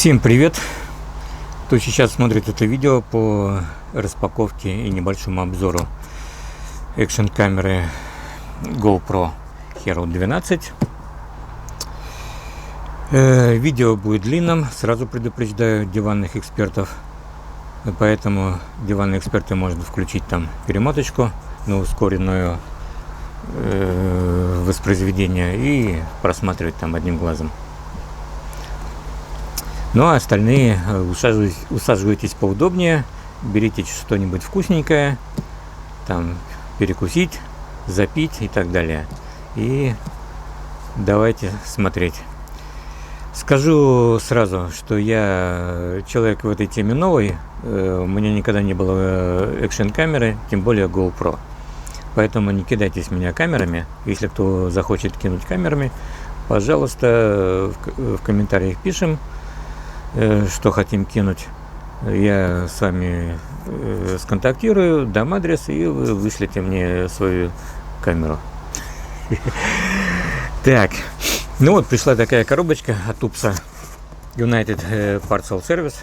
Всем привет! Кто сейчас смотрит это видео по распаковке и небольшому обзору экшн камеры GoPro Hero 12. Видео будет длинным, сразу предупреждаю диванных экспертов, поэтому диванные эксперты можно включить там перемоточку на ускоренное воспроизведение и просматривать там одним глазом. Ну а остальные усаживайтесь поудобнее, берите что-нибудь вкусненькое, там перекусить, запить и так далее. И давайте смотреть. Скажу сразу, что я человек в этой теме новый, у меня никогда не было экшн камеры, тем более GoPro. Поэтому не кидайтесь меня камерами. Если кто захочет кинуть камерами, пожалуйста, в комментариях пишем, что хотим кинуть. Я с вами сконтактирую, дам адрес, и вы вышлите мне свою камеру. Так, ну вот пришла такая коробочка от УПСа, United Parcel Service.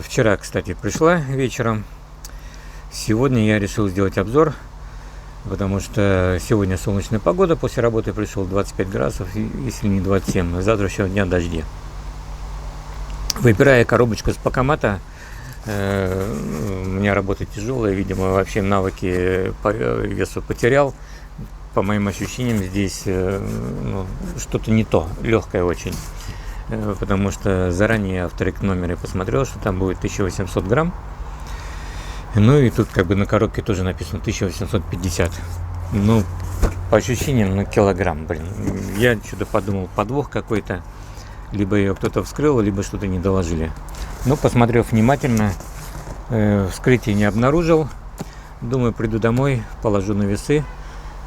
Вчера, кстати, пришла вечером. Сегодня я решил сделать обзор, потому что сегодня солнечная погода, после работы пришел 25 градусов, если не 27, а завтра еще дня дожди. Выбирая коробочку с Пакомата, у меня работа тяжелая, видимо, вообще навыки по весу потерял. По моим ощущениям, здесь что-то не то, легкое очень. Потому что заранее в трек-номере посмотрел, что там будет 1800 грамм. Ну и тут как бы на коробке тоже написано 1850. Ну, по ощущениям, на килограмм, блин. Я что-то подумал, подвох какой-то. Либо ее кто-то вскрыл, либо что-то не доложили. Но, посмотрев внимательно, вскрытие не обнаружил. Думаю, приду домой, положу на весы.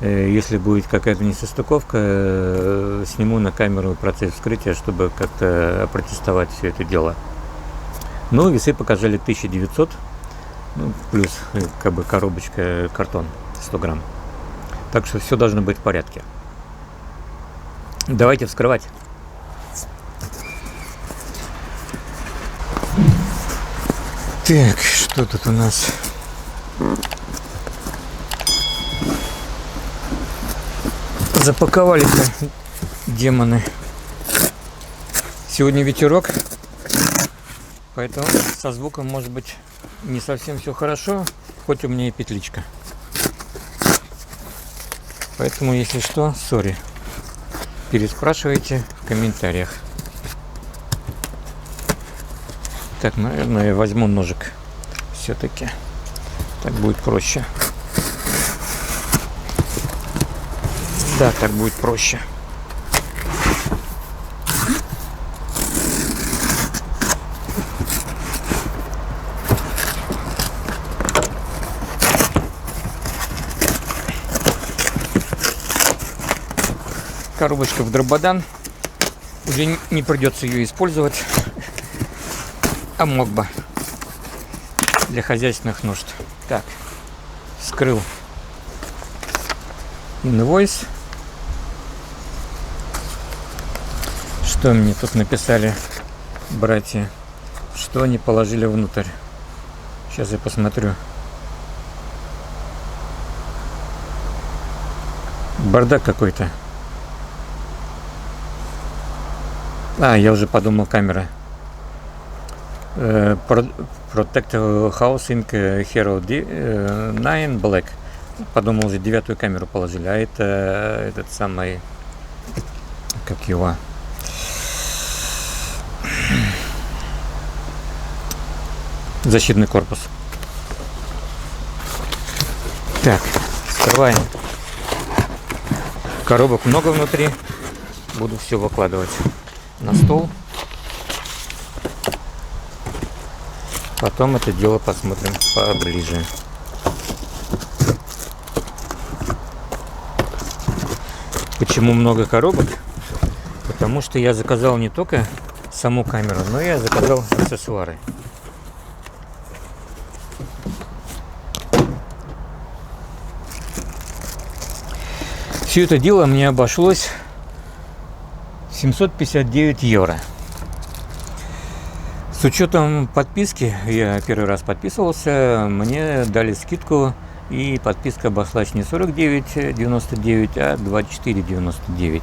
Если будет какая-то несостыковка, сниму на камеру процесс вскрытия, чтобы как-то опротестовать все это дело. Ну, весы показали 1900, ну, плюс как бы коробочка, картон 100 грамм. Так что все должно быть в порядке. Давайте вскрывать. Так, что тут у нас? Запаковались демоны. Сегодня ветерок, поэтому со звуком может быть не совсем все хорошо, хоть у меня и петличка. Поэтому, если что, сори. Переспрашивайте в комментариях. Так, наверное, я возьму ножик все-таки. Так будет проще. Да, так будет проще. Коробочка в дрободан. Уже не придется ее использовать. А мог бы для хозяйственных нужд. Так, вскрыл инвойс. Что мне тут написали братья? Что они положили внутрь? Сейчас я посмотрю. Бардак какой-то. Я уже подумал, камера. Protect House Inc. Hero 9 Black. Подумал, уже 9-ю камеру положили. А это этот самый, как его, защитный корпус. Так, вскрываем. Коробок много внутри. Буду все выкладывать на стол. Потом это дело посмотрим поближе. Почему много коробок? Потому что я заказал не только саму камеру, но я заказал аксессуары. Все это дело мне обошлось 759 евро. С учетом подписки, я первый раз подписывался, мне дали скидку, и подписка обошлась не 49,99, а 24,99.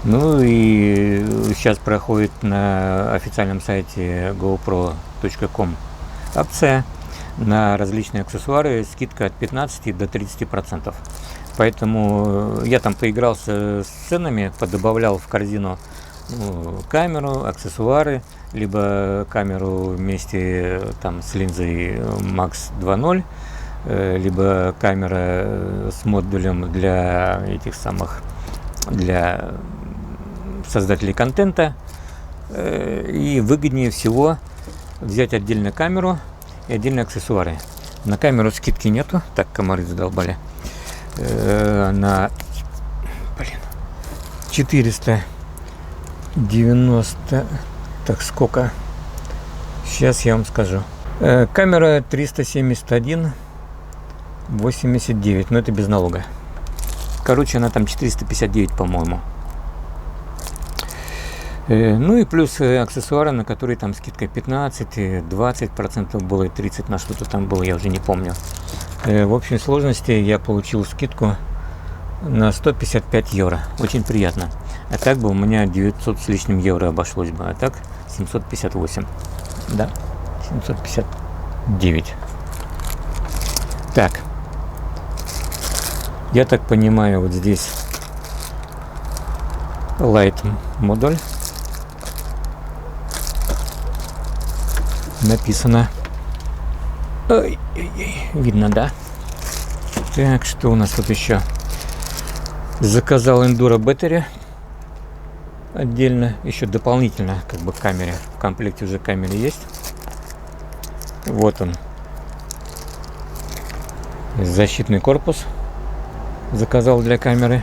Ну и сейчас проходит на официальном сайте gopro.com акция на различные аксессуары, скидка от 15 до 30%. Поэтому я там поигрался с ценами, подобавлял в корзину камеру, аксессуары, либо камеру вместе там с линзой Max 2.0, либо камера с модулем для этих самых, для создателей контента. И выгоднее всего взять отдельно камеру и отдельно аксессуары. На камеру скидки нету, так комары задолбали. На 490, так сколько? Сейчас я вам скажу. Камера 371,89, но это без налога. Короче, она там 459, по-моему. Ну и плюс аксессуары, на которые там скидка 15-20% было, и 30% на что-то там было, я уже не помню. В общей сложности я получил скидку на 155 евро. Очень приятно. А так бы у меня 900 с лишним евро обошлось бы. А так 758. Да, 759. Так. Я так понимаю, вот здесь Light модуль. Написано. Ой-ой-ой. Видно, да? Так, что у нас тут еще? Заказал Enduro Battery отдельно, еще дополнительно как бы к камере. В комплекте уже камера есть. Вот он. Защитный корпус заказал для камеры.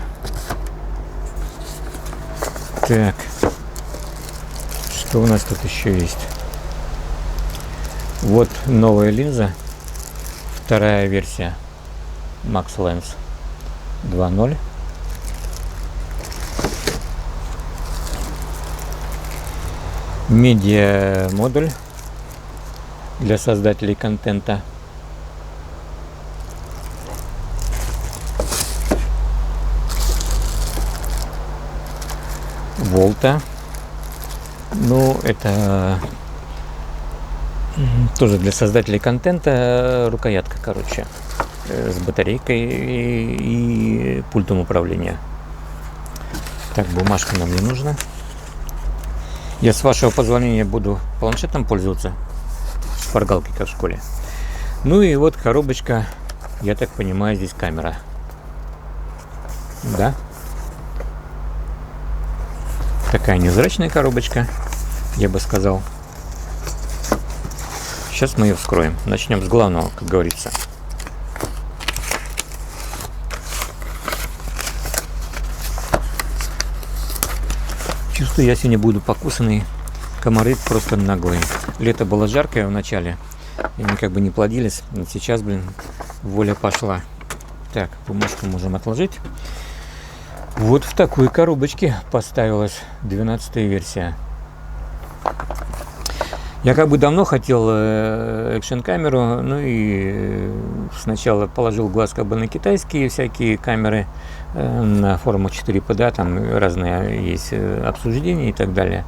Так. Что у нас тут еще есть? Вот новая линза. Вторая версия Max Lens 2.0. Медиа модуль для создателей контента. Volta. Ну, это тоже для создателей контента рукоятка, короче, с батарейкой и пультом управления. Так, бумажка нам не нужна. Я, с вашего позволения, буду планшетом пользоваться, шпаргалкой, как в школе. Ну и вот коробочка, я так понимаю, здесь камера. Да? Такая невзрачная коробочка, я бы сказал. Сейчас мы ее вскроем. Начнем с главного, как говорится. Чувствую, я сегодня буду покусанный. Комары просто наглые. Лето было жаркое в начале, и они как бы не плодились. Но сейчас, блин, воля пошла. Так, бумажку можем отложить. Вот в такой коробочке поставилась 12-я версия. Я как бы давно хотел экшн-камеру, ну и сначала положил глаз как бы на китайские всякие камеры, на форумах 4P, да, там разные есть обсуждения и так далее.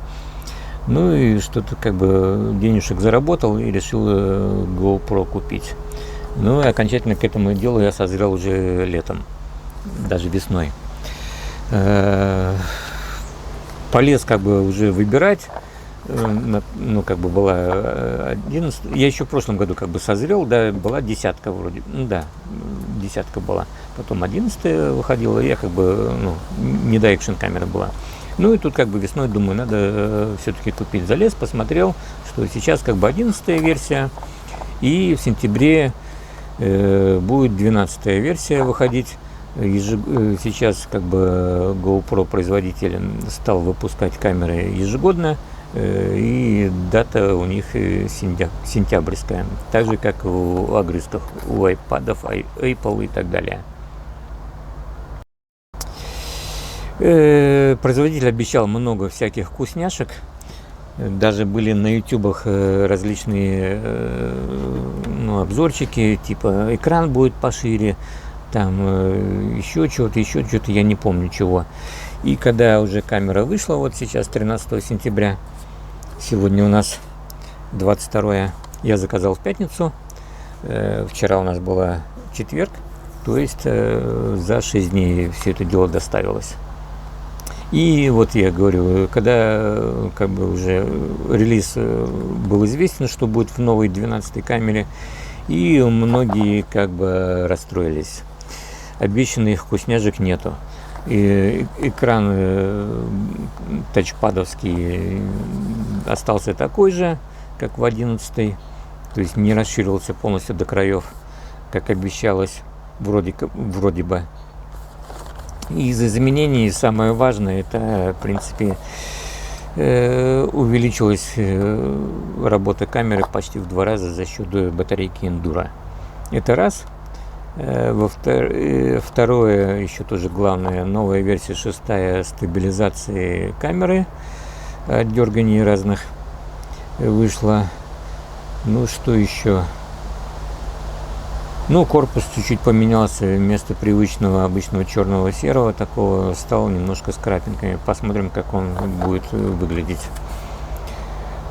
Ну и что-то как бы денежек заработал и решил GoPro купить. Ну и окончательно к этому делу я созрел уже летом, даже весной. Полез как бы уже выбирать. Ну, как бы была 11, я еще в прошлом году как бы созрел, да, была десятка вроде, ну да, десятка была, потом 11 выходила, я как бы, ну, не до экшн камера была. Ну и тут как бы весной думаю, надо все-таки купить. Залез, посмотрел, что сейчас как бы 11-я версия, и в сентябре будет 12-я версия выходить. Сейчас как бы GoPro производитель стал выпускать камеры ежегодно. И дата у них сентябрьская, так же как у огрызков, у айпадов, Apple и так далее. Производитель обещал много всяких вкусняшек. Даже были на ютубах различные обзорчики, типа экран будет пошире, там еще что-то, я не помню чего. И когда уже камера вышла, вот сейчас 13 сентября, сегодня у нас 22, я заказал в пятницу, вчера у нас была четверг, то есть за 6 дней все это дело доставилось. И вот я говорю, когда как бы уже релиз был известен, что будет в новой 12-й камере, и многие как бы расстроились. Обещанных вкусняшек нету. И экран тачпадовский остался такой же, как в 11-й, то есть не расширился полностью до краев, как обещалось вроде бы. Из изменений самое важное, это, в принципе, увеличилась работа камеры почти в 2 раза за счет батарейки Enduro. Это раз. Второе, еще тоже главное, новая версия 6 стабилизации камеры от дерганий разных вышла. Ну, что еще? Ну, корпус чуть-чуть поменялся, вместо привычного обычного черного серого такого стал немножко с крапинками. Посмотрим, как он будет выглядеть.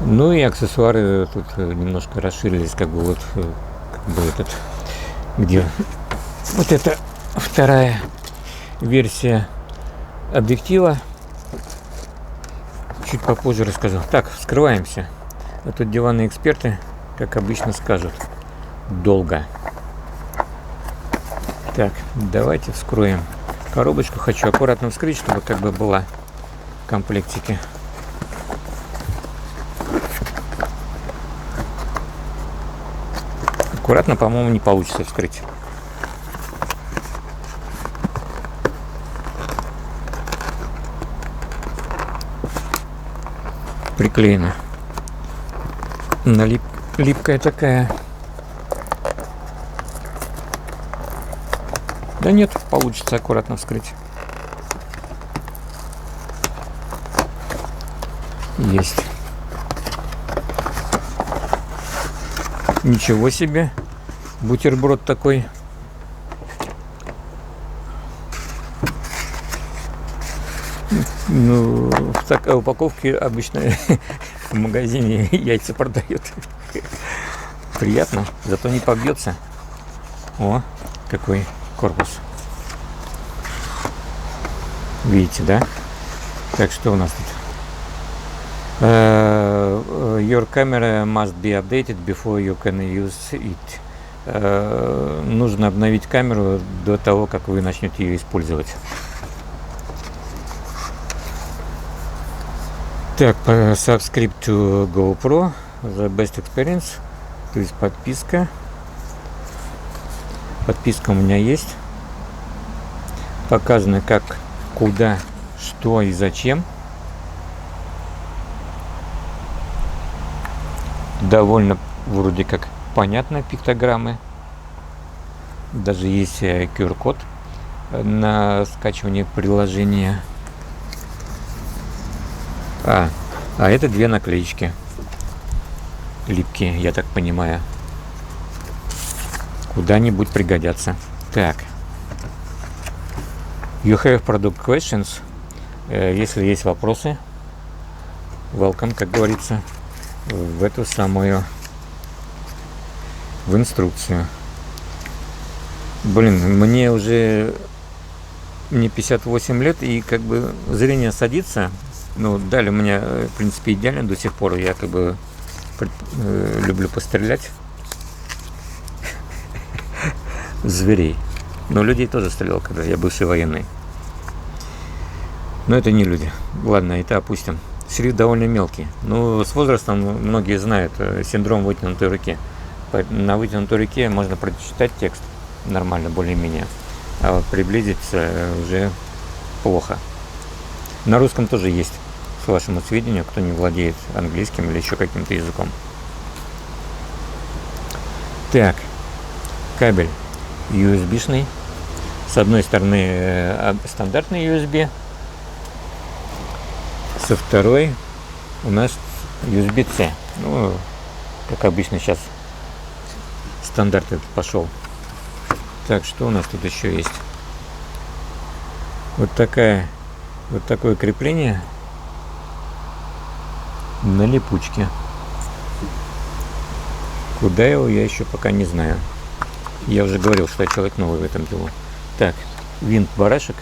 Ну и аксессуары тут немножко расширились, как бы этот, где вот это вторая версия объектива. Чуть попозже расскажу. Так, вскрываемся. А тут диванные эксперты, как обычно, скажут: долго. Так, давайте вскроем коробочку. Хочу аккуратно вскрыть, чтобы как бы была в комплектике. Аккуратно, по-моему, не получится вскрыть. Приклеена. Липкая такая. Да нет, получится аккуратно вскрыть. Есть. Ничего себе. Бутерброд такой. Ну, в такой упаковке обычно в магазине яйца продают. Приятно, зато не побьется. О, какой корпус. Видите, да? Так, что у нас тут? Your camera must be updated before you can use it. Нужно обновить камеру до того, как вы начнете ее использовать. Так, subscribe to GoPro, the best experience. То есть подписка. Подписка у меня есть. Показано, как, куда, что и зачем. Довольно вроде как понятно, пиктограммы. Даже есть QR-код на скачивание приложения. А это 2 наклеечки. Липкие, я так понимаю. Куда-нибудь пригодятся. Так. You have product questions. Если есть вопросы, welcome, как говорится, в эту самую, в инструкцию. Блин, мне 58 лет, и как бы зрение садится. Ну, дали мне, в принципе, идеально до сих пор. Я как бы люблю пострелять. Зверей. Но людей тоже стрелял, когда я бывший военный. Но это не люди. Ладно, это опустим. Шрифт довольно мелкий. Но с возрастом многие знают синдром вытянутой руки. На вытянутой руке можно прочитать текст нормально, более-менее. А вот приблизиться уже плохо. На русском тоже есть, к вашему сведению, кто не владеет английским или еще каким-то языком. Так, кабель USB-шный. С одной стороны стандартный USB, со второй у нас USB-C. Ну, как обычно сейчас стандарт этот пошел. Так, что у нас тут еще есть? Вот такое крепление на липучке. Куда его, я еще пока не знаю. Я уже говорил, что я человек новый в этом делу. Так, винт-барашек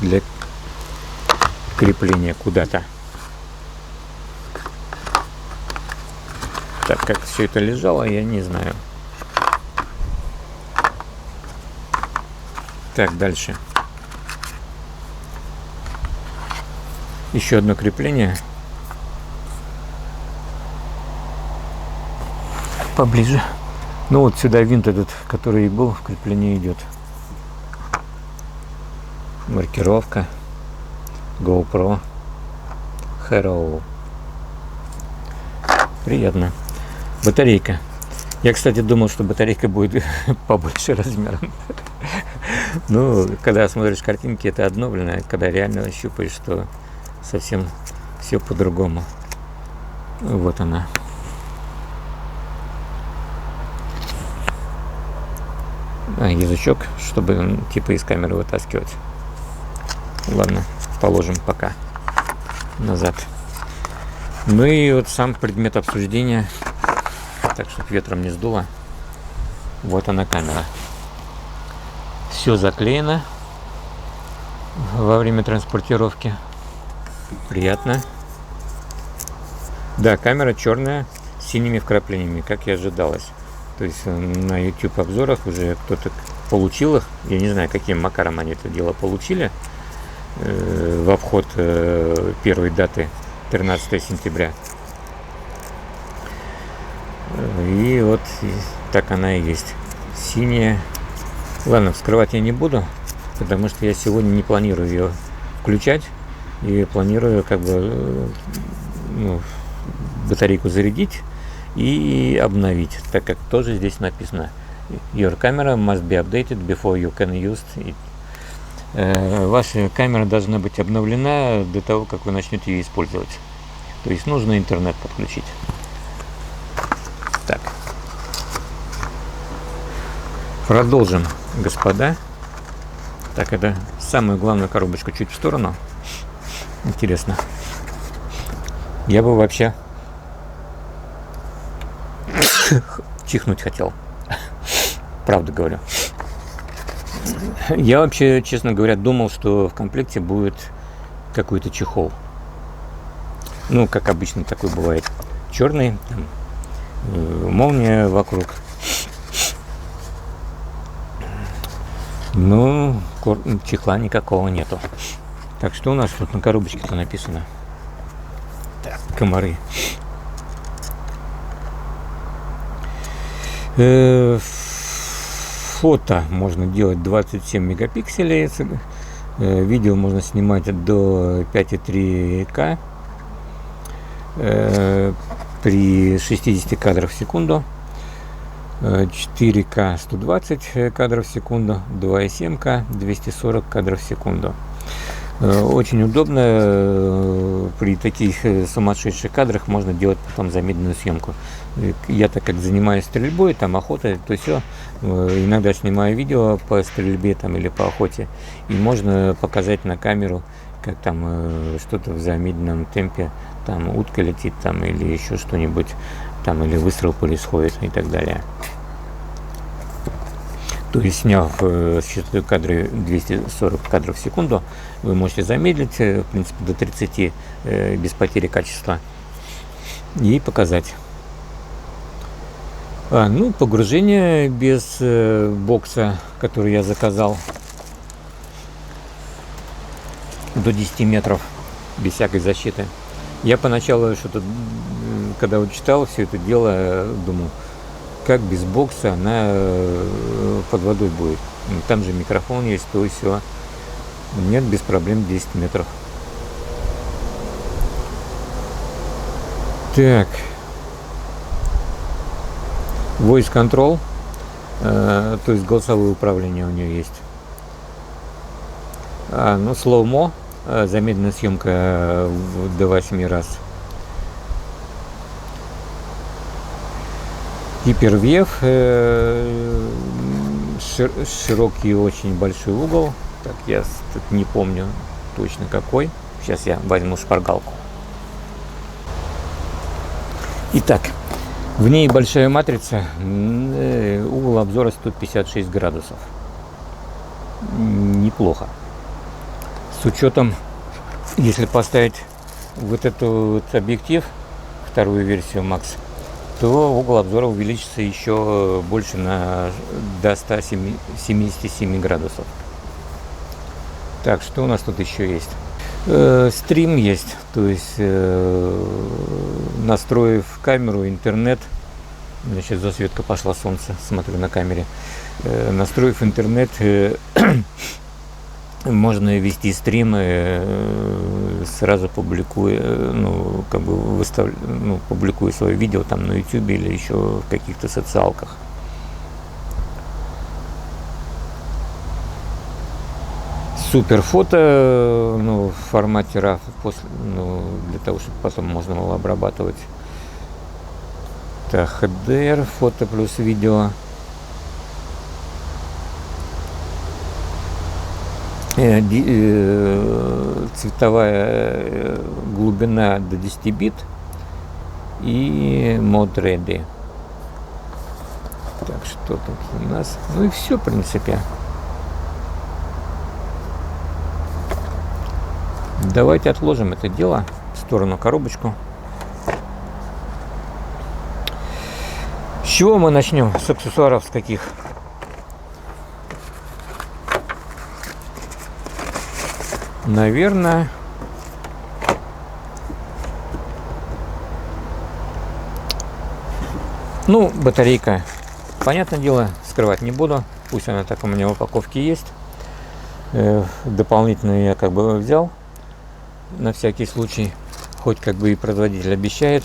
для крепления куда-то. Так, как все это лежало, я не знаю. Так, дальше. Еще одно крепление. Поближе. Ну вот сюда винт этот, который и был, в креплении идет. Маркировка. GoPro. Hero. Приятно. Батарейка. Я, кстати, думал, что батарейка будет побольше размером. Ну, когда смотришь картинки, это одно, блин, а когда реально щупаешь, что совсем все по-другому. Вот она. Язычок, чтобы типа из камеры вытаскивать. Ладно, положим пока назад. Ну и вот сам предмет обсуждения, так чтобы ветром не сдуло. Вот она камера. Все заклеено во время транспортировки. Приятно. Да, камера черная с синими вкраплениями, как и ожидалось. То есть на YouTube обзорах уже кто-то получил их. Я не знаю, каким макаром они это дело получили. В обход первой даты 13 сентября. И вот так она и есть. Синяя. Ладно, вскрывать я не буду, потому что я сегодня не планирую ее включать. И планирую как бы батарейку зарядить и обновить, так как тоже здесь написано Your camera must be updated before you can use it. Ваша камера должна быть обновлена до того, как вы начнете ее использовать. То есть нужно интернет подключить. Так. Продолжим, господа. Так, это самую главную коробочку чуть в сторону. Интересно. Я бы вообще чихнуть хотел. Правду говорю. Я вообще, честно говоря, думал, что в комплекте будет какой-то чехол. Ну, как обычно такой бывает. Черный, там, молния вокруг. Ну, чехла никакого нету. Так, что у нас тут на коробочке-то написано? Так, комары. Фото можно делать 27 мегапикселей. Видео можно снимать до 5,3К при 60 кадрах в секунду. 4К 120 кадров в секунду, 2,7К 240 кадров в секунду. Очень удобно, при таких сумасшедших кадрах можно делать потом замедленную съемку. Я так как занимаюсь стрельбой, там охотой, то все, иногда снимаю видео по стрельбе там или по охоте, и можно показать на камеру, как там что-то в замедленном темпе, там утка летит там или еще что-нибудь, там или выстрел происходит и так далее. То есть, сняв считаю кадры 240 кадров в секунду, вы можете замедлить, в принципе, до 30 без потери качества и показать. Ну, погружение без бокса, который я заказал, до 10 метров, без всякой защиты. Я поначалу что-то, когда вот читал все это дело, думал, как без бокса она под водой будет. Там же микрофон есть, то и все. Нет, без проблем 10 метров. Так. Voice Control, то есть голосовое управление у нее есть. Ну, slow-mo, замедленная съемка до 8 раз Гипервев, широкий очень большой угол. Так, я тут не помню точно какой. Сейчас я возьму шпаргалку. Итак, в ней большая матрица, угол обзора 156 градусов. Неплохо. С учетом, если поставить вот этот вот объектив, вторую версию Max, то угол обзора увеличится еще больше до 177 градусов. Так, что у нас тут еще есть? Стрим есть, то есть настроив камеру, интернет, сейчас засветка пошла, солнце, смотрю на камере, настроив интернет, можно вести стримы, сразу публикуя, публикуя свое видео там на YouTube или еще в каких-то социалках. Супер фото, в формате RAW, для того, чтобы потом можно было обрабатывать. Так, HDR, фото плюс видео. Цветовая глубина до 10 бит и мод ready. Так, что тут у нас? Ну и все, в принципе. Давайте отложим это дело в сторону, коробочку. С чего мы начнем? С аксессуаров, с каких? Наверное, батарейка. Понятное дело, скрывать не буду. Пусть она так у меня в упаковке есть. Дополнительно я взял. На всякий случай, хоть и производитель обещает,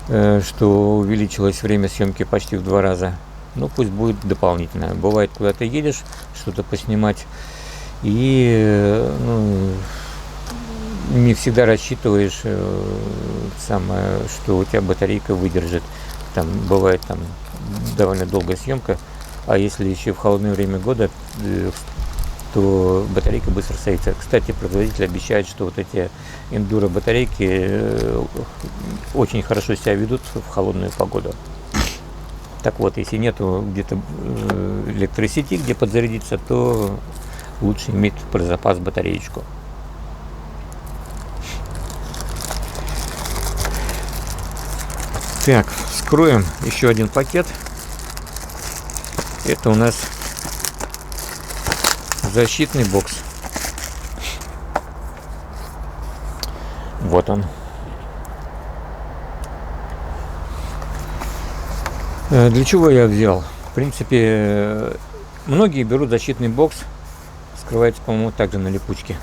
что увеличилось время съемки почти в 2 раза. Пусть будет дополнительно. Бывает, куда ты едешь, что-то поснимать, и не всегда рассчитываешь, что у тебя батарейка выдержит. Там бывает довольно долгая съемка, а если еще в холодное время года, то батарейка быстро садится. Кстати, производитель обещает, что вот эти эндуро батарейки очень хорошо себя ведут в холодную погоду. Так вот, если нету где-то электросети, где подзарядиться, то лучше иметь про запас батареечку. Так, вскроем еще один пакет. Это у нас защитный бокс. Вот он. Для чего я взял? В принципе, многие берут защитный бокс. Скрывается, по-моему, также на липучке.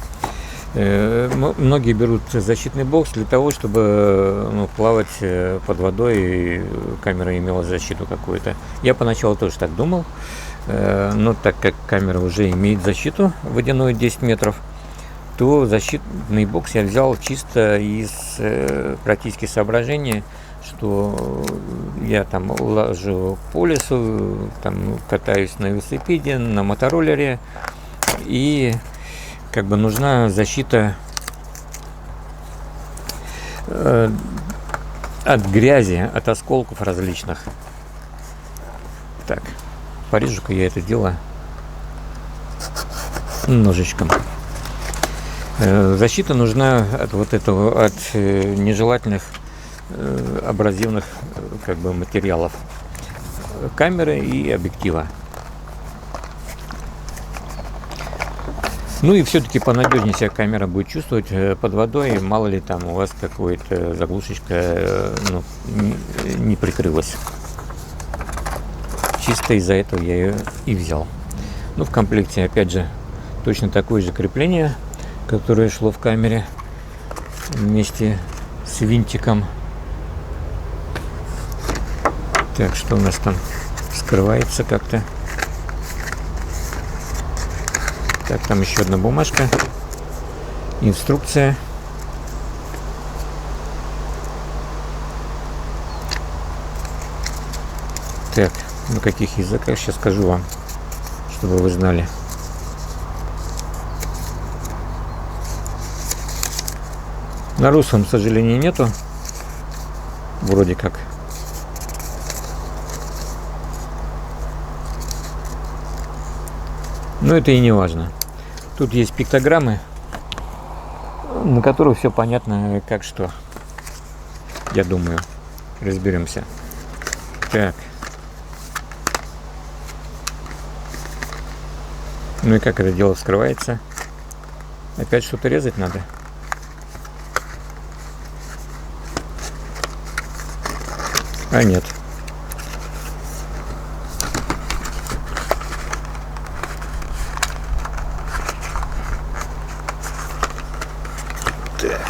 Многие берут защитный бокс для того, чтобы плавать под водой, и камера имела защиту какую-то. Я поначалу тоже так думал. Но так как камера уже имеет защиту водяную 10 метров, то защитный бокс я взял чисто из практических соображений, что я лажу по лесу, катаюсь на велосипеде, на мотороллере, и нужна защита от грязи, от осколков различных. Так. Порежу-ка я это дело ножичком. Защита нужна от нежелательных абразивных материалов камеры и объектива. И все-таки понадежнее себя камера будет чувствовать под водой, мало ли у вас какая-то заглушечка не прикрылась. Чисто из-за этого я ее и взял. В комплекте, опять же, точно такое же крепление, которое шло в камере вместе с винтиком. Так, что у нас там скрывается как-то. Так, там еще одна бумажка. Инструкция. Так, на каких языках сейчас скажу вам, чтобы вы знали. На русском, к сожалению, нету. Вроде как. Но это и не важно. Тут есть пиктограммы, на которых все понятно, как что. Я думаю, разберемся. Так. Ну и как это дело вскрывается? Опять что-то резать надо? А нет. Так.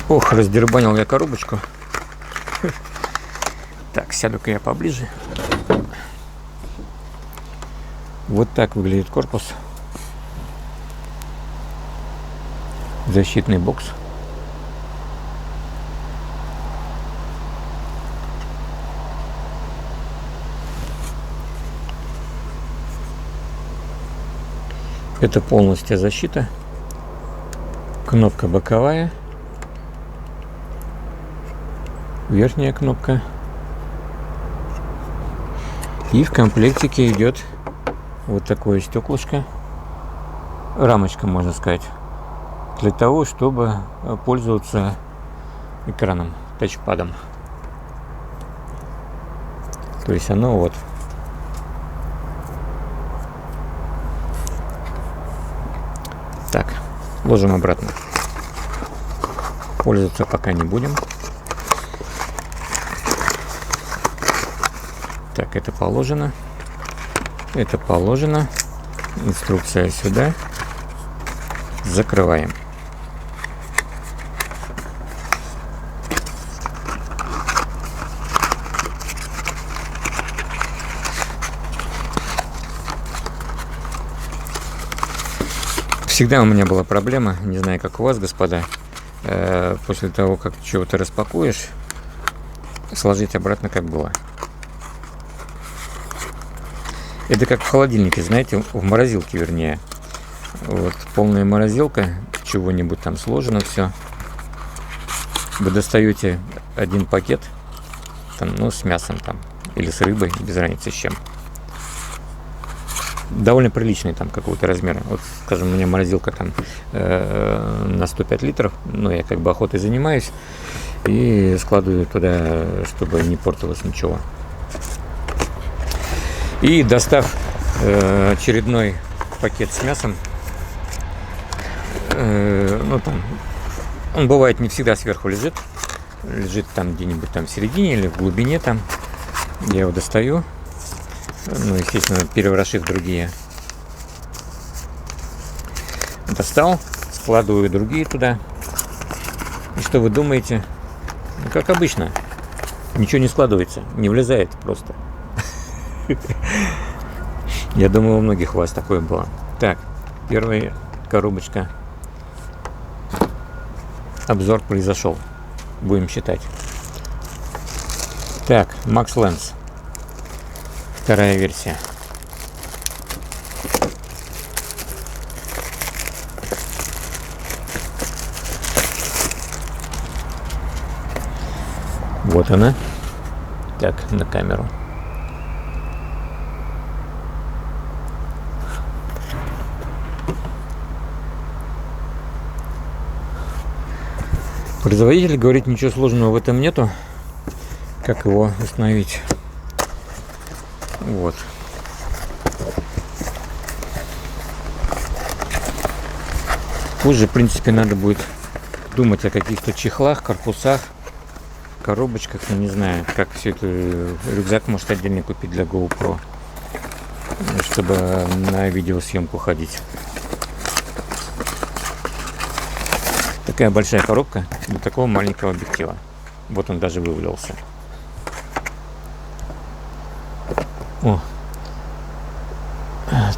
Ох, раздербанил я коробочку. Так, сяду-ка я поближе. Вот так выглядит корпус. Защитный бокс. Это полностью защита. Кнопка боковая. Верхняя кнопка. И в комплектике идет вот такое стеклышко. Рамочка, можно сказать. Для того, чтобы пользоваться экраном, тачпадом. То есть оно вот. Так, ложим обратно. Пользоваться пока не будем. Так, это положено. Это положено. Инструкция сюда. Закрываем. Всегда у меня была проблема, не знаю, как у вас, господа, после того, как чего-то распакуешь, сложить обратно, как было. Это как в холодильнике, знаете, в морозилке, вернее. Вот полная морозилка, чего-нибудь там сложено все. Вы достаете один пакет, там, ну, с мясом там, или с рыбой, без разницы с чем. Довольно приличный там какого-то размера. Вот, скажем, у меня морозилка там на 105 литров, но я как бы охотой занимаюсь и складываю туда, чтобы не портилось ничего. И достав очередной пакет с мясом, ну там, он бывает не всегда сверху лежит там где-нибудь там в середине или в глубине там. Я его достаю. Ну, естественно, переворошив другие. Достал, складываю другие туда. И что вы думаете? Ну, как обычно. Ничего не складывается, не влезает просто. Я думаю, у многих у вас такое было. Так, первая коробочка. Обзор произошел. Будем считать. Так, Max Lens. Вторая версия. Вот она. Так, на камеру. Производитель говорит, ничего сложного в этом нету. Как его установить? Вот. Позже, в принципе, надо будет думать о каких-то чехлах, корпусах, коробочках. Я не знаю, как все это. Рюкзак может отдельно купить для GoPro, чтобы на видеосъемку ходить. Такая большая коробка для такого маленького объектива. Вот он даже вывалился. О,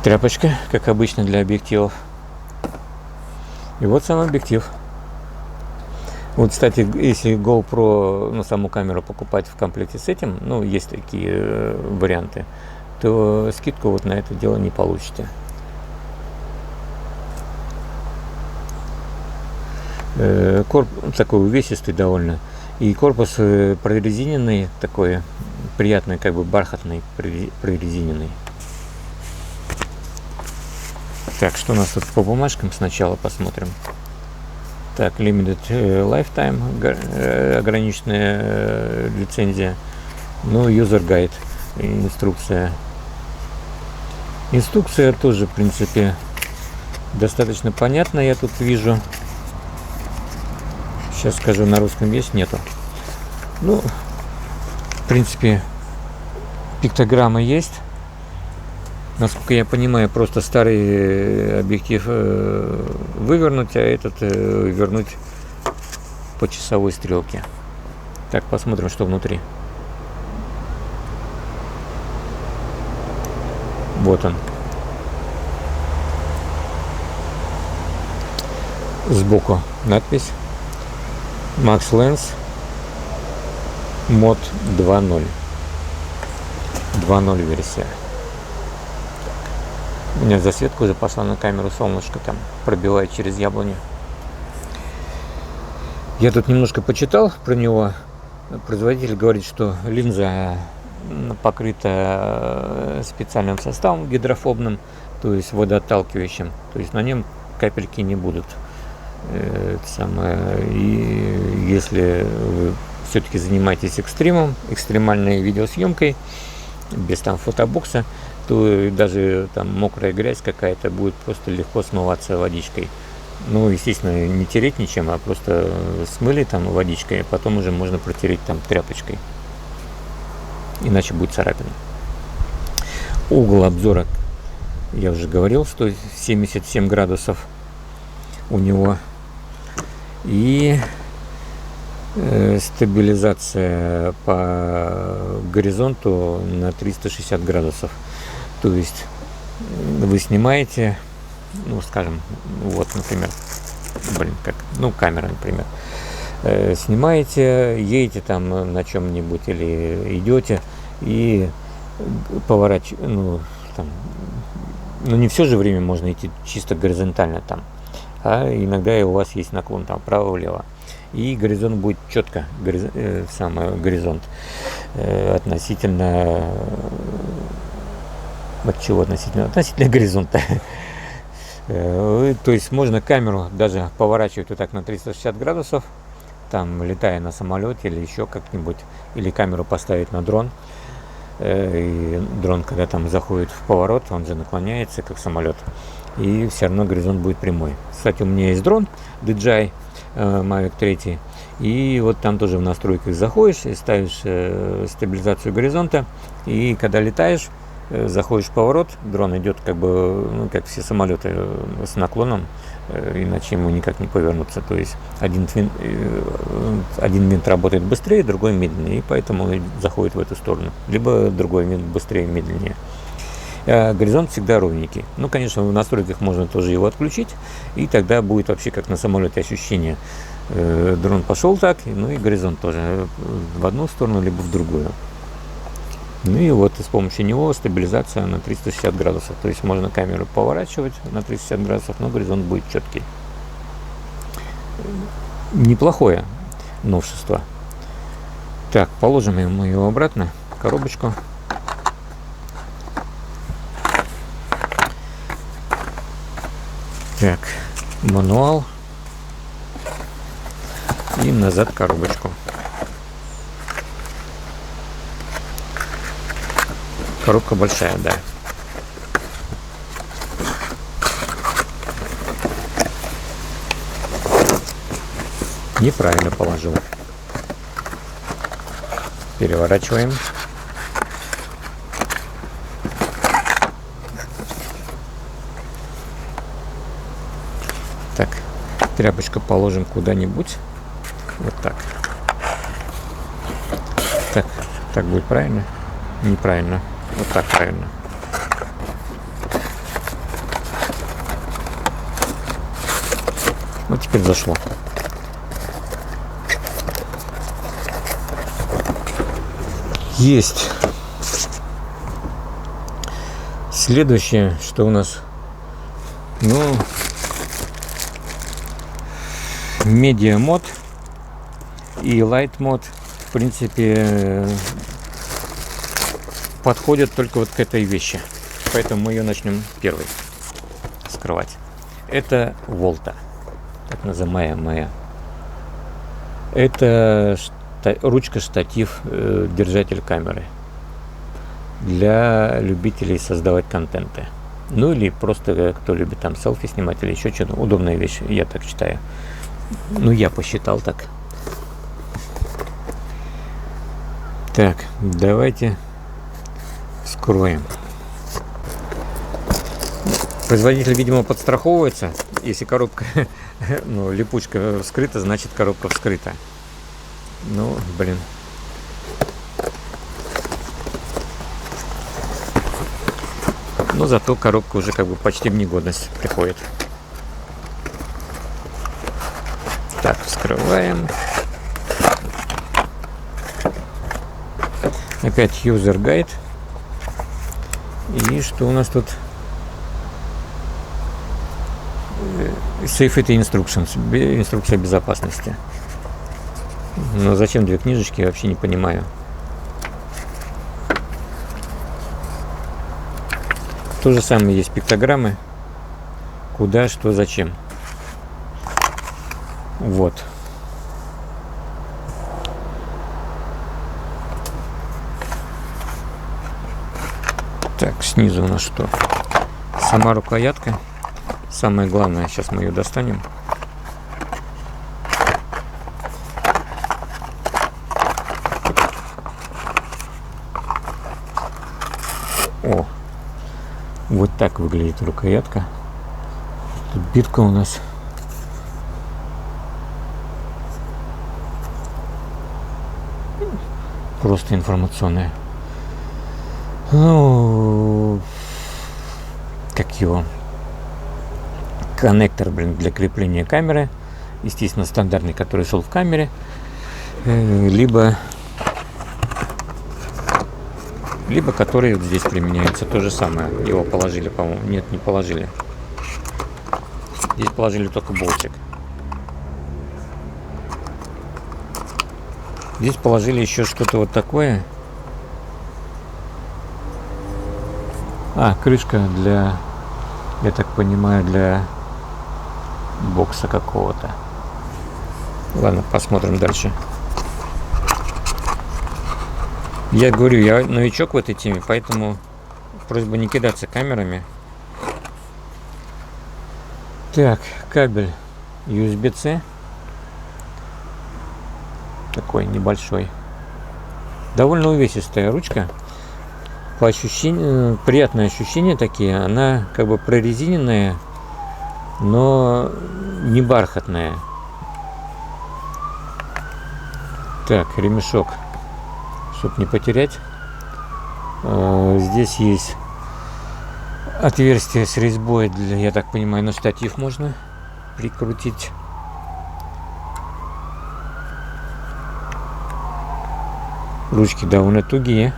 тряпочка, как обычно для объективов. И вот сам объектив. Вот, кстати, если GoPro, ну, саму камеру покупать в комплекте с этим, ну, есть такие варианты, то скидку вот на это дело не получите. Корпус такой увесистый довольно. И корпус прорезиненный, такой приятный, как бы бархатный, прорезиненный. Так, что у нас тут по бумажкам сначала посмотрим. Так, Limited Lifetime, ограниченная лицензия. Ну, User Guide, инструкция. Инструкция тоже, в принципе, достаточно понятна, я тут вижу. Сейчас скажу, на русском есть, нету. Ну, в принципе, пиктограмма есть. Насколько я понимаю, просто старый объектив вывернуть, а этот вернуть по часовой стрелке. Так, посмотрим, что внутри. Вот он. Сбоку надпись Max Lens Mod 2.0. 2.0 версия. У меня засветку запасла на камеру, солнышко там пробивает через яблоню. Я тут немножко почитал про него. Производитель говорит, что линза покрыта специальным составом гидрофобным, то есть водоотталкивающим. То есть на нем капельки не будут. И если вы все-таки занимаетесь экстремальной видеосъемкой, без там фотобокса, то даже там мокрая грязь какая-то будет просто легко смываться водичкой. Ну, естественно, не тереть ничем, а просто смыли там водичкой, а потом уже можно протереть там тряпочкой. Иначе будет царапина. Угол обзора, я уже говорил, 177 градусов у него. И стабилизация по горизонту на 360 градусов. То есть вы снимаете, ну, скажем, вот, например, камера, например, снимаете, едете там на чем-нибудь или идете и поворачиваете, не все же время можно идти чисто горизонтально там, а иногда и у вас есть наклон там вправо-влево. И горизонт будет четко, горизонт относительно от чего относительно горизонта. То есть можно камеру даже поворачивать вот так на 360 градусов, там летая на самолете или еще как-нибудь, или камеру поставить на дрон. И дрон, когда там заходит в поворот, он же наклоняется, как самолет, и все равно горизонт будет прямой. Кстати, у меня есть дрон DJI Mavic 3, и вот там тоже в настройках заходишь и ставишь стабилизацию горизонта, и когда летаешь, заходишь в поворот, дрон идет как бы, как все самолеты, с наклоном, иначе ему никак не повернуться. То есть один винт работает быстрее, другой медленнее, и поэтому заходит в эту сторону. Либо другой винт быстрее, медленнее. Горизонт всегда ровненький. Ну, конечно, в настройках можно тоже его отключить, и тогда будет вообще как на самолете ощущение. Дрон пошел так, ну и горизонт тоже в одну сторону, либо в другую. Ну и вот с помощью него стабилизация на 360 градусов. То есть можно камеру поворачивать на 360 градусов, но горизонт будет четкий. Неплохое новшество. Так, положим мы его обратно в коробочку. Так, мануал. И назад коробочку. Коробка большая, да. Неправильно положил. Переворачиваем. Так, тряпочку положим куда-нибудь. Вот так. Так будет правильно? Неправильно. Вот так правильно. Вот теперь зашло. Есть. Следующее, что у нас, ну, медиа мод и лайт мод, в принципе, подходят только вот к этой вещи. Поэтому мы ее начнем первой скрывать. Это Volta, так называемая. Это ручка, штатив, держатель камеры для любителей создавать контенты. Ну или просто кто любит там селфи снимать или еще что-то. Удобная вещь, я так считаю. Ну, я посчитал так. Так, давайте скроем. Производитель, видимо, подстраховывается. Если коробка, ну, липучка вскрыта, значит коробка вскрыта. Ну, блин. Но зато коробка уже как бы почти в негодность приходит. Так, вскрываем. Опять user guide. И что у нас тут? Safety Instructions, инструкция безопасности. Но зачем две книжечки, я вообще не понимаю. То же самое есть пиктограммы. Куда, что, зачем. Вот. Так, снизу у нас что? Сама рукоятка. Самое главное, сейчас мы ее достанем. О, вот так выглядит рукоятка. Тут битка у нас. Просто информационная. Ну, как его? Коннектор, блин, для крепления камеры. Естественно, стандартный, который шел в камере. Либо который вот здесь применяется. То же самое. Его положили, по-моему. Нет, не положили. Здесь положили только болтик. Здесь положили еще что-то вот такое. Крышка для, я так понимаю, для бокса какого-то. Ладно, посмотрим дальше. Я говорю, я новичок в этой теме, поэтому просьба не кидаться камерами. Так, кабель USB-C. Такой небольшой. Довольно увесистая ручка. По ощущению, приятные ощущения такие. Она как бы прорезиненная, но не бархатная. Так, ремешок, чтобы не потерять. Здесь есть отверстие с резьбой для, я так понимаю, на штатив можно прикрутить. Ручки довольно тугие.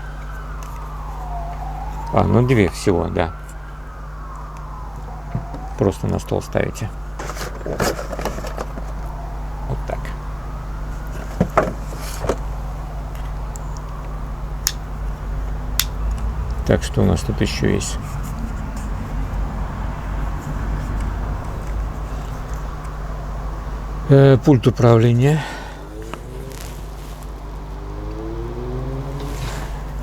Ну две всего, да. Просто на стол ставите. Вот так. Так, что у нас тут еще есть? Пульт управления.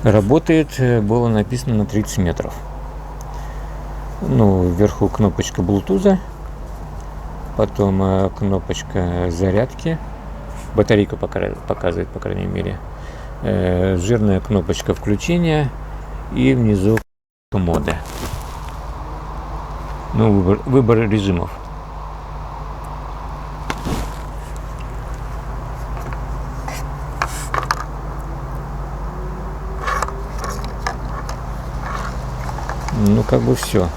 Работает, было написано, на 30 метров. Ну, вверху кнопочка Bluetooth, потом кнопочка зарядки, батарейку показывает, по крайней мере, жирная кнопочка включения и внизу моды. Ну, выбор режимов. Ну, как бы все.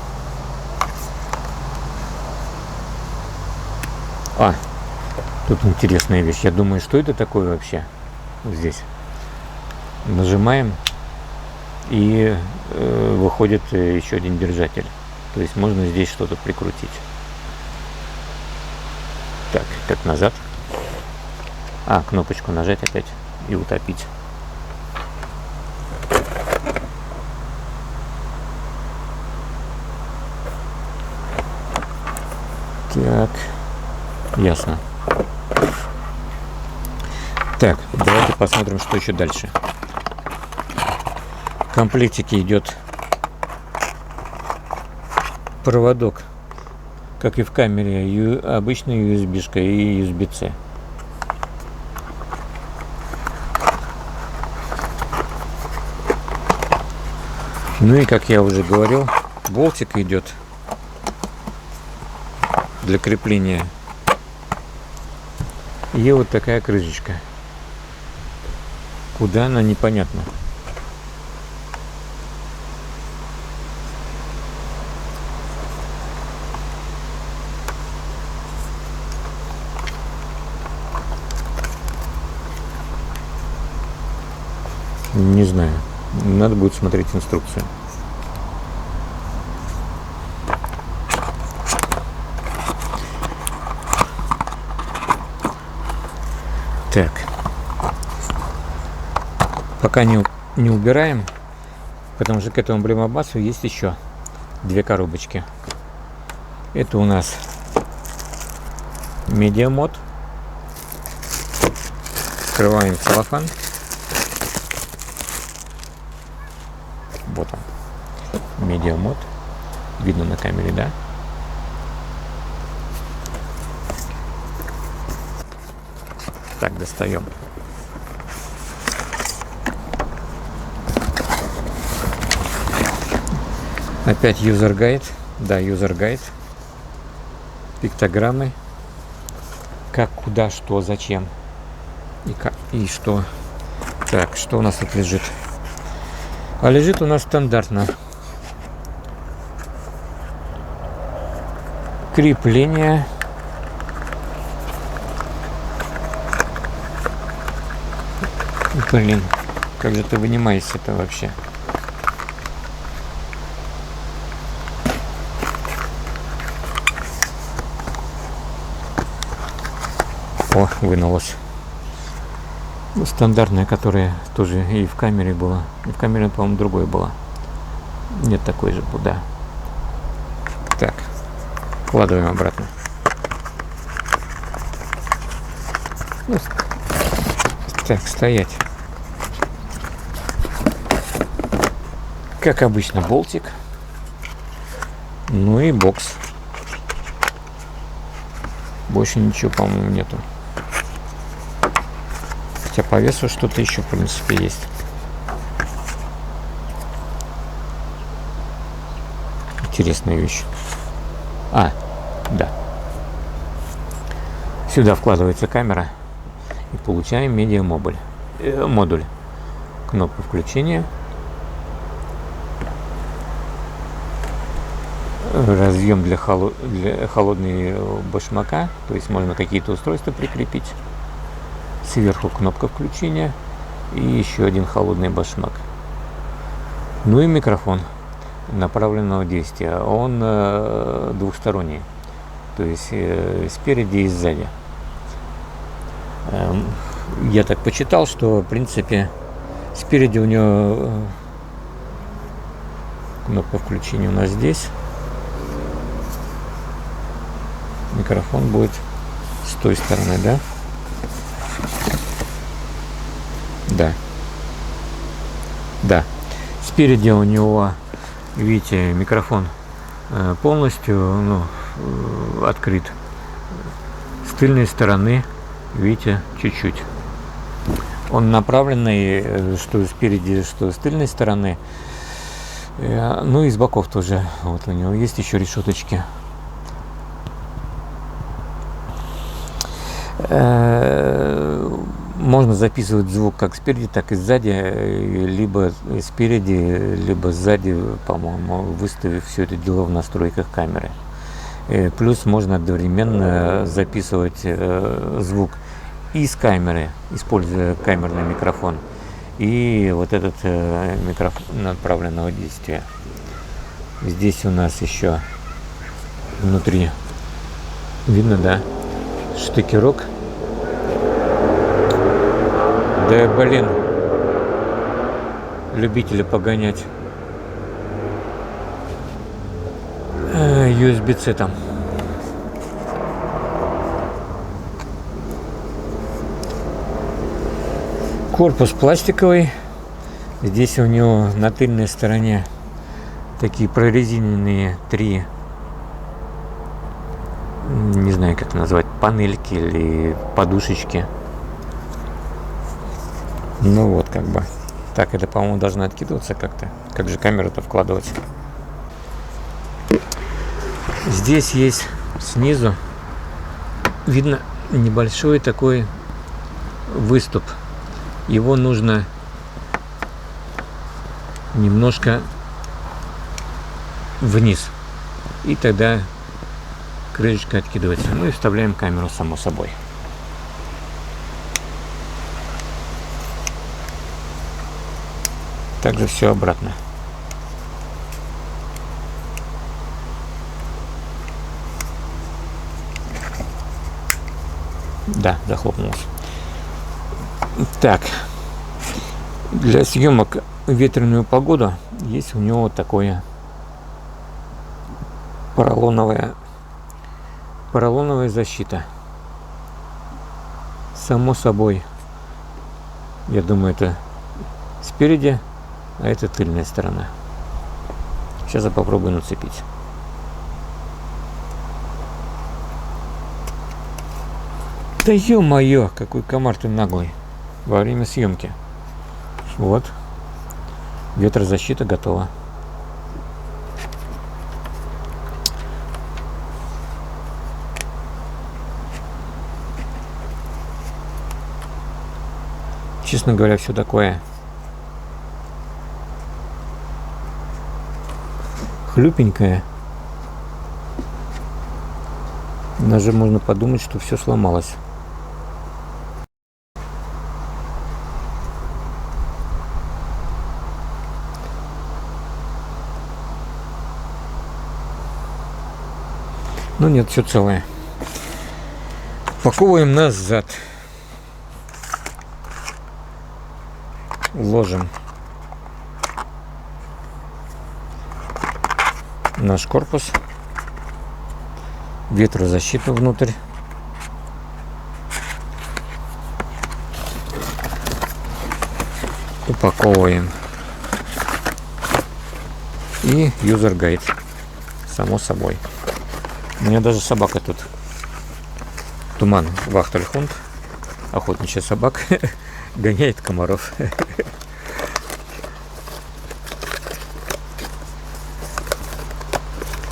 Тут интересная вещь. Я думаю, что это такое вообще здесь? Нажимаем, и выходит еще один держатель. То есть можно здесь что-то прикрутить. Так, как назад. Кнопочку нажать опять и утопить. Так, ясно. Так, давайте посмотрим, что еще дальше. В комплектике идет проводок, как и в камере, обычная USB-шка и USB-C. Ну и, как я уже говорил, болтик идет для крепления. И вот такая крышечка. Куда она, непонятно. Не знаю. Надо будет смотреть инструкцию. Так. Пока не убираем, потому что к этому блемобасу есть еще две коробочки. Это у нас медиамод. Открываем целлофан. Вот он. Медиамод. Видно на камере, да? Так, достаем. Опять user guide. Да, user guide. Пиктограммы. Как, куда, что, зачем. И как, и что. Так, что у нас тут лежит? А лежит у нас стандартно. Крепление. Блин, как же ты вынимаешься-то вообще? О, вынулась. Стандартная, которая тоже и в камере была. И в камере, по-моему, другой была. Нет, такой же, да. Так, вкладываем обратно. Так, стоять. Как обычно, болтик. Ну и бокс. Больше ничего, по-моему, нету. Хотя по весу что-то еще, в принципе, есть. Интересная вещь. Да. Сюда вкладывается камера. И получаем медиамодуль. Модуль. Кнопка включения. Разъем для холодной башмака. То есть можно какие-то устройства прикрепить. Сверху кнопка включения. И еще один холодный башмак. Ну и микрофон направленного действия. Он двухсторонний. То есть спереди и сзади. Я так почитал, что в принципе спереди у него кнопка включения у нас здесь. Микрофон будет с той стороны, да? Да. Спереди у него, видите, микрофон полностью открыт. С тыльной стороны, видите, чуть-чуть. Он направленный, что спереди, что с тыльной стороны. Ну и с боков тоже. Вот у него есть еще решеточки. Можно записывать звук как спереди, так и сзади, либо спереди, либо сзади, по-моему, выставив все это дело в настройках камеры. Плюс можно одновременно записывать звук из камеры, используя камерный микрофон, и вот этот микрофон направленного действия. Здесь у нас еще внутри видно, да, штекерок. Да блин, любители погонять. USB-C там. Корпус пластиковый. Здесь у него на тыльной стороне такие прорезиненные 3, не знаю как назвать, панельки или подушечки. Ну вот, как бы. Так, это, по-моему, должно откидываться как-то. Как же камеру-то вкладывать? Здесь есть снизу, видно, небольшой такой выступ. Его нужно немножко вниз. И тогда крышечка откидывается. Ну и вставляем камеру, само собой. Также все обратно. Да, захлопнулся. Так, для съемок в ветреную погоду есть у него такое поролоновая защита. Само собой, я думаю, это спереди, а это тыльная сторона. Сейчас я попробую нацепить. Да ё-моё, какой комар ты наглый. Во время съемки. Вот. Ветрозащита готова. Честно говоря, все такое хлюпенькое. Даже можно подумать, что все сломалось. Ну нет, все целое. Упаковываем назад. Ложим наш корпус, ветрозащиту внутрь. Упаковываем. И user guide. Само собой. У меня даже собака тут. Туман Вахтельхунд, охотничья собака, гоняет комаров.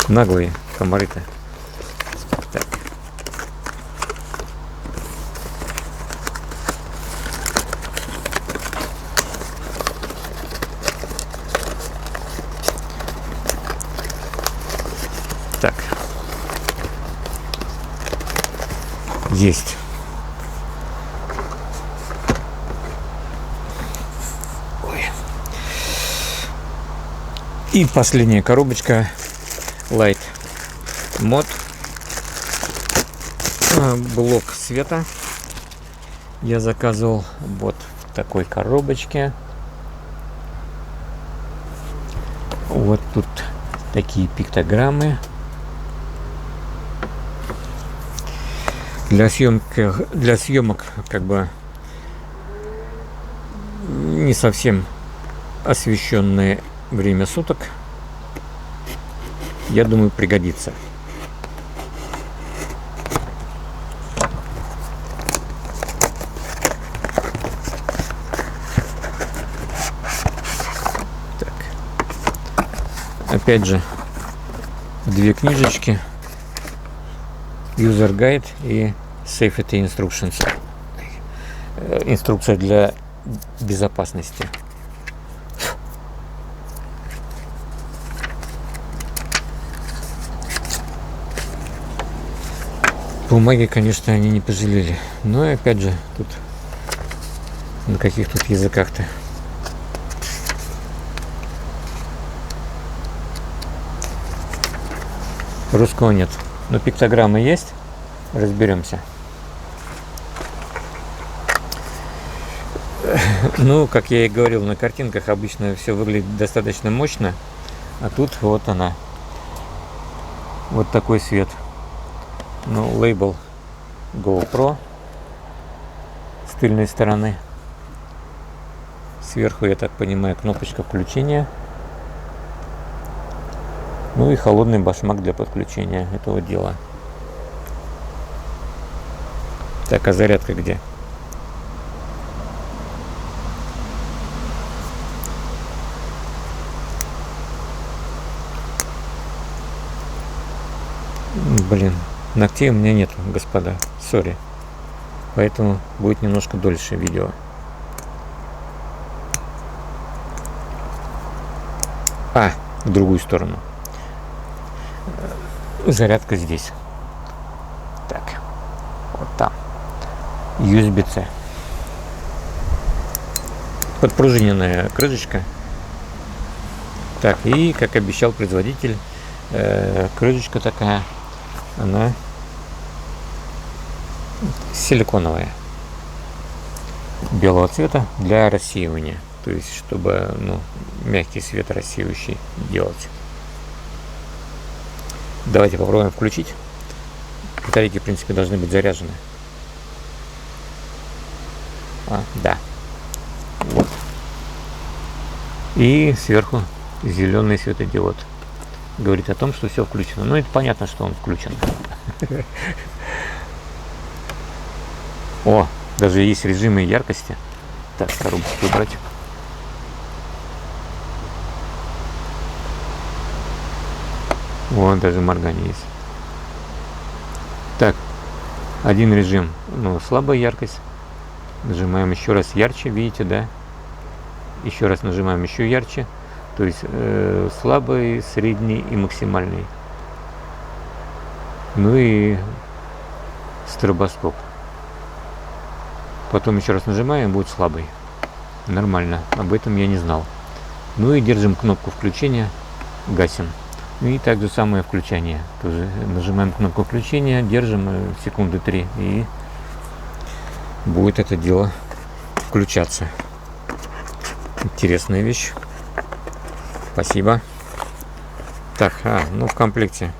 Наглые комары-то. Так. Так. Есть. Ой. И последняя коробочка Light Mod. Блок света. Я заказывал вот в такой коробочке. Вот тут такие пиктограммы. Для съемок как бы не совсем освещенное время суток, я думаю, пригодится. Так. Опять же, две книжечки. User Guide и Safety Instructions. Инструкция для безопасности. Бумаги, конечно, они не пожалели. Но опять же, тут на каких тут языках-то Русского нет. Но пиктограммы есть. Разберемся. Ну, как я и говорил, на картинках обычно все выглядит достаточно мощно. А тут вот она. Вот такой свет. Ну, лейбл GoPro с тыльной стороны. Сверху, я так понимаю, кнопочка включения. Ну и холодный башмак для подключения этого дела. Так, а зарядка где? Блин, ногтей у меня нету, господа. Сори. Поэтому будет немножко дольше видео. В другую сторону. Зарядка здесь. Так. Вот там. USB-C. Подпружиненная крышечка. Так, и, как обещал производитель, крышечка такая, она силиконовая, белого цвета для рассеивания. То есть, чтобы мягкий свет рассеивающий делать. Давайте попробуем включить. Батарейки, в принципе, должны быть заряжены. Да. Вот. И сверху зеленый светодиод. Говорит о том, что все включено. Ну, это понятно, что он включен. О, даже есть режимы яркости. Так, коробочку убрать. Вон даже моргание есть. Так, один режим, слабая яркость. Нажимаем еще раз ярче, видите, да? Еще раз нажимаем еще ярче. То есть слабый, средний и максимальный. Ну и стробоскоп. Потом еще раз нажимаем, будет слабый. Нормально, об этом я не знал. Ну и держим кнопку включения, гасим. И так же самое включение. Тоже нажимаем кнопку включения, держим секунды 3 и будет это дело включаться. Интересная вещь. Спасибо. Так, в комплекте.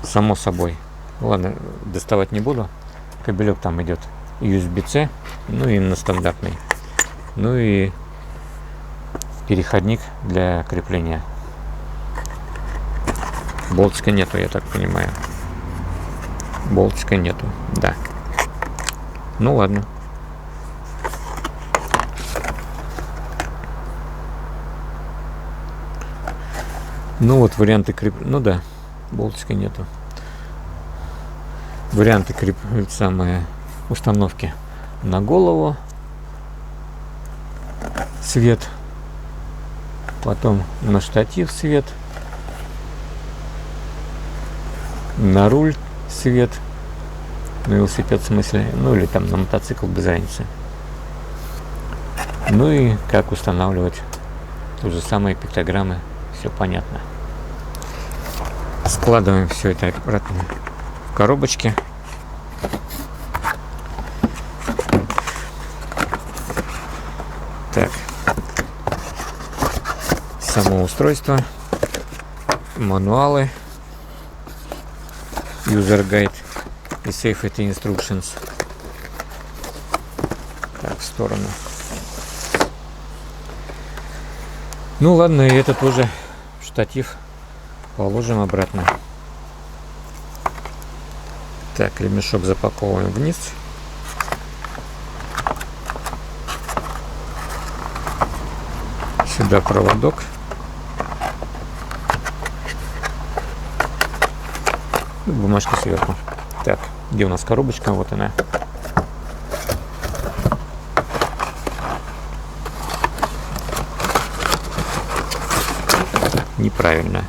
Само собой. Ладно, доставать не буду. Кабелек там идет USB-C, и на стандартный. Ну и переходник для крепления. Болтика нету, я так понимаю. Болтика нету, да. Ну ладно. Ну вот варианты крепления. Ну да, болтика нету. Варианты установки на голову. Свет. Потом на штатив свет. На руль свет. На велосипед в смысле. Ну или там на мотоцикл, без разницы. Ну и как устанавливать. То же самое, пиктограммы. Все понятно. Складываем все это обратно в коробочке. Так. Само устройство. Мануалы. User Guide и Safety Instructions. Так, в сторону. Ну ладно, и это тоже штатив положим обратно. Так, ремешок запаковываем вниз. Сюда проводок. Бумажка сверху. Так, где у нас коробочка? Вот она. Неправильно.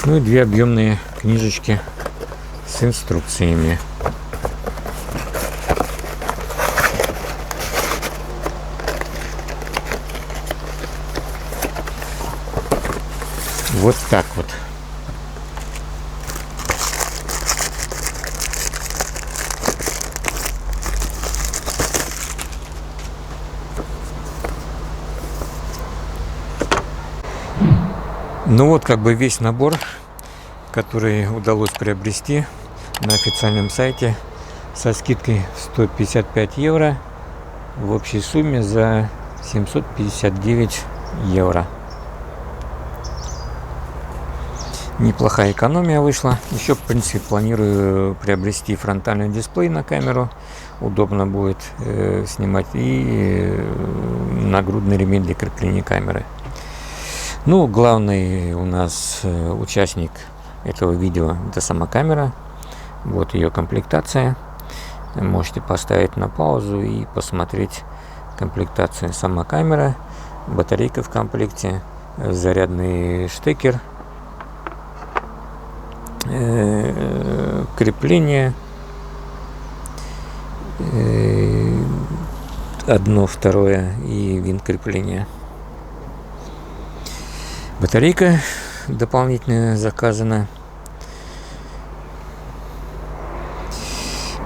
Ну и две объемные книжечки с инструкциями. Вот так вот. Ну вот как бы весь набор, который удалось приобрести на официальном сайте со скидкой 155 евро в общей сумме за 759 евро. Неплохая экономия вышла. Еще, в принципе, планирую приобрести фронтальный дисплей на камеру. Удобно будет снимать, и нагрудный ремень для крепления камеры. Ну, главный у нас участник этого видео — это сама камера. Вот ее комплектация. Можете поставить на паузу и посмотреть комплектацию. Сама камера, батарейка в комплекте, зарядный штекер, крепление, одно, второе и винт крепления. Батарейка дополнительно заказана.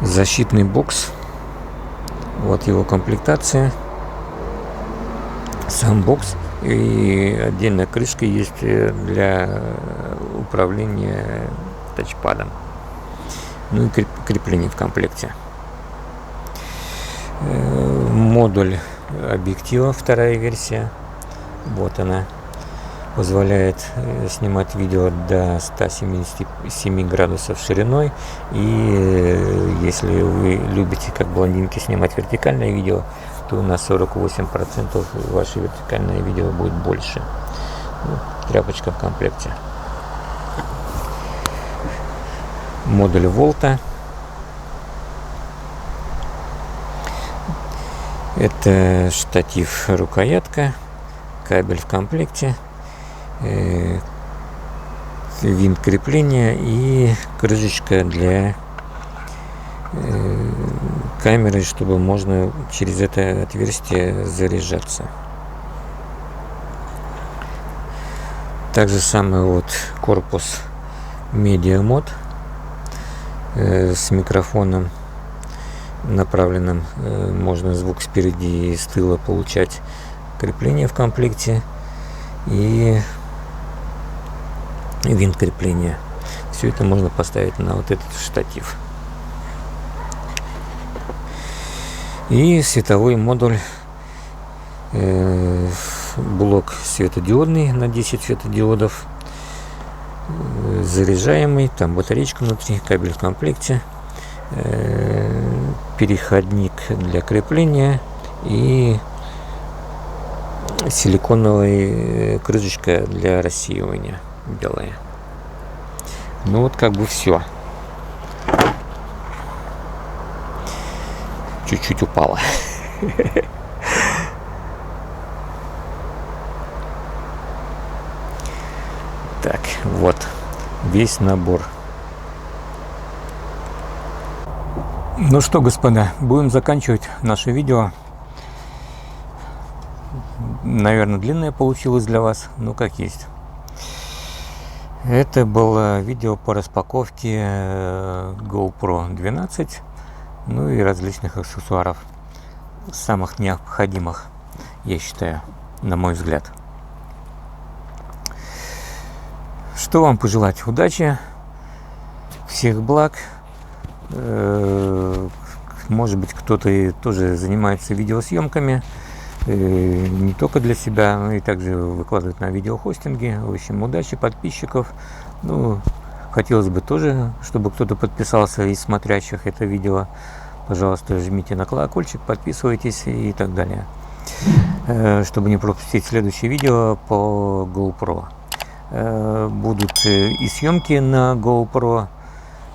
Защитный бокс. Вот его комплектация. Сам бокс. И отдельная крышка есть для управления тачпадом. Ну и крепление в комплекте. Модуль объектива, вторая версия. Вот она. Позволяет снимать видео до 177 градусов шириной. И если вы любите, как блондинки, снимать вертикальное видео, то на 48% ваше вертикальное видео будет больше. Ну, тряпочка в комплекте. Модуль Volta. Это штатив, рукоятка, кабель в комплекте, винт крепления и крышечка для камеры, чтобы можно через это отверстие заряжаться. Также самый вот корпус Media Mod с микрофоном направленным. Можно звук спереди и с тыла получать. Крепление в комплекте и винт крепления. Все это можно поставить на вот этот штатив. И световой модуль, блок светодиодный на 10 светодиодов, заряжаемый, там батареечка внутри, кабель в комплекте, переходник для крепления и силиконовая крышечка для рассеивания белая. Ну вот как бы все. Чуть-чуть упало. Так, вот весь набор. Ну что, господа, будем заканчивать наше видео. Наверное, длинное получилось для вас, но как есть. Это было видео по распаковке GoPro 12, ну и различных аксессуаров, самых необходимых, я считаю, на мой взгляд. Что вам пожелать? Удачи, всех благ. Может быть, кто-то тоже занимается видеосъемками, не только для себя, но и также выкладывает на видеохостинге. В общем, удачи, подписчиков. Ну, хотелось бы тоже, чтобы кто-то подписался из смотрящих это видео. Пожалуйста, жмите на колокольчик, подписывайтесь и так далее, чтобы не пропустить следующее видео по GoPro. Будут и съемки на GoPro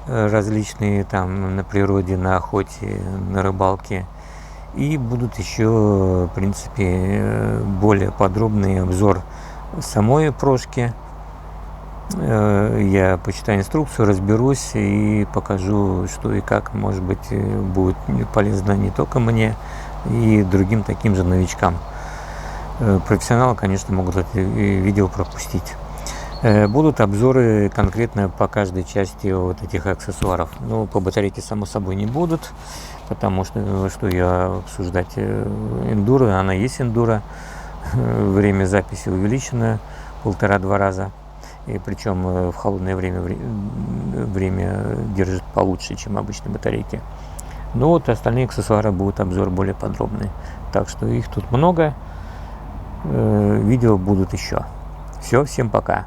различные, там на природе, на охоте, на рыбалке. И будут еще, в принципе, более подробный обзор самой прошки. Я почитаю инструкцию, разберусь и покажу, что и как, может быть, будет полезно не только мне, и другим таким же новичкам. Профессионалы, конечно, могут это видео пропустить. Будут обзоры конкретно по каждой части вот этих аксессуаров. Ну, по батарейке, само собой, не будут, потому что я обсуждать эндуро, она есть эндуро. Время записи увеличено 1,5-2 раза. И причем в холодное время держит получше, чем обычные батарейки. Но вот остальные аксессуары будут обзор более подробный. Так что их тут много. Видео будут еще. Все, всем пока.